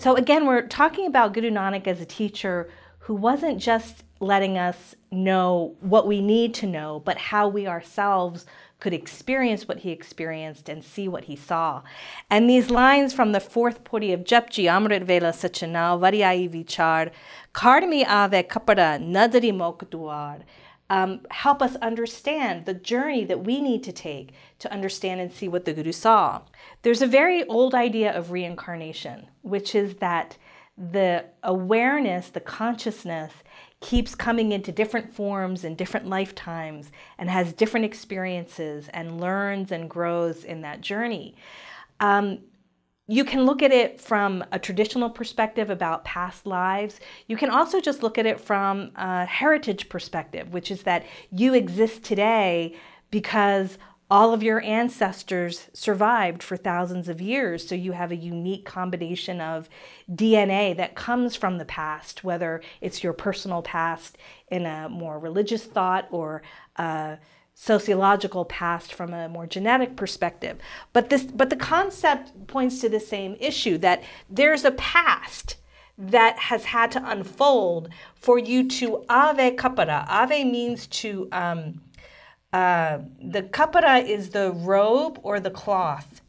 So again, we're talking about Guru Nanak as a teacher who wasn't just letting us know what we need to know, but how we ourselves could experience what he experienced and see what he saw. And these lines from the fourth Pauri of Japji Amrit Vela Sachana Variai Vichar Karmi Ave Kapara Nadari Mok Duar help us understand the journey that we need to take to understand and see what the Guru saw. There's a very old idea of reincarnation, which is that the awareness, the consciousness, keeps coming into different forms in different lifetimes and has different experiences and learns and grows in that journey. You can look at it from a traditional perspective about past lives. You can also just look at it from a heritage perspective, which is that you exist today because all of your ancestors survived for thousands of years. So you have a unique combination of DNA that comes from the past, whether it's your personal past in a more religious thought or sociological past from a more genetic perspective. But the concept points to the same issue, that there's a past that has had to unfold for you to ave kapara. Ave means to, the kapara is the robe or the cloth.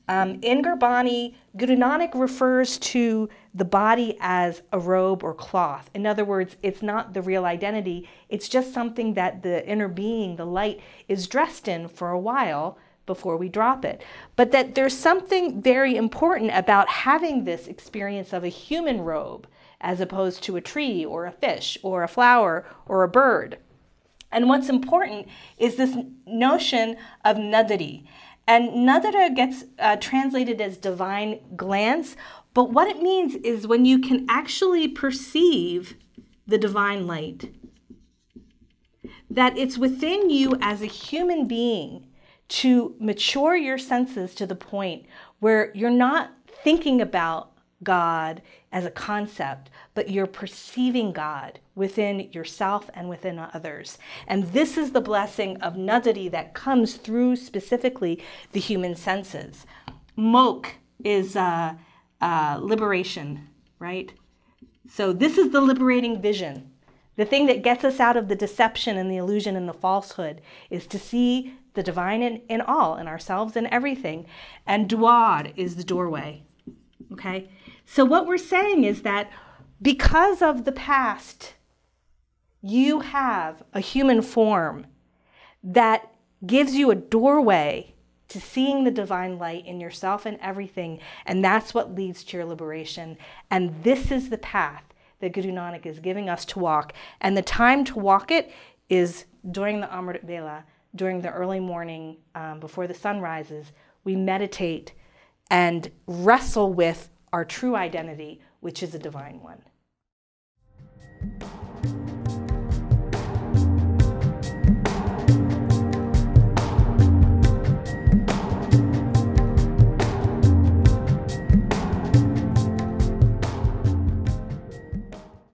In Gurbani, Guru Nanak refers to the body as a robe or cloth. In other words, it's not the real identity. It's just something that the inner being, the light, is dressed in for a while before we drop it. But that there's something very important about having this experience of a human robe as opposed to a tree or a fish or a flower or a bird. And what's important is this notion of nadari. And nadara gets translated as divine glance, but what it means is when you can actually perceive the divine light, that it's within you as a human being to mature your senses to the point where you're not thinking about God as a concept, but you're perceiving God within yourself and within others. And this is the blessing of nadari that comes through specifically the human senses. Mok is liberation, right? So this is the liberating vision. The thing that gets us out of the deception and the illusion and the falsehood is to see the divine in all, in ourselves and everything. And duar is the doorway, okay? So what we're saying is that because of the past, you have a human form that gives you a doorway to seeing the divine light in yourself and everything, and that's what leads to your liberation. And this is the path that Guru Nanak is giving us to walk. And the time to walk it is during the Amrit Vela, during the early morning, before the sun rises. We meditate and wrestle with our true identity, which is a divine one.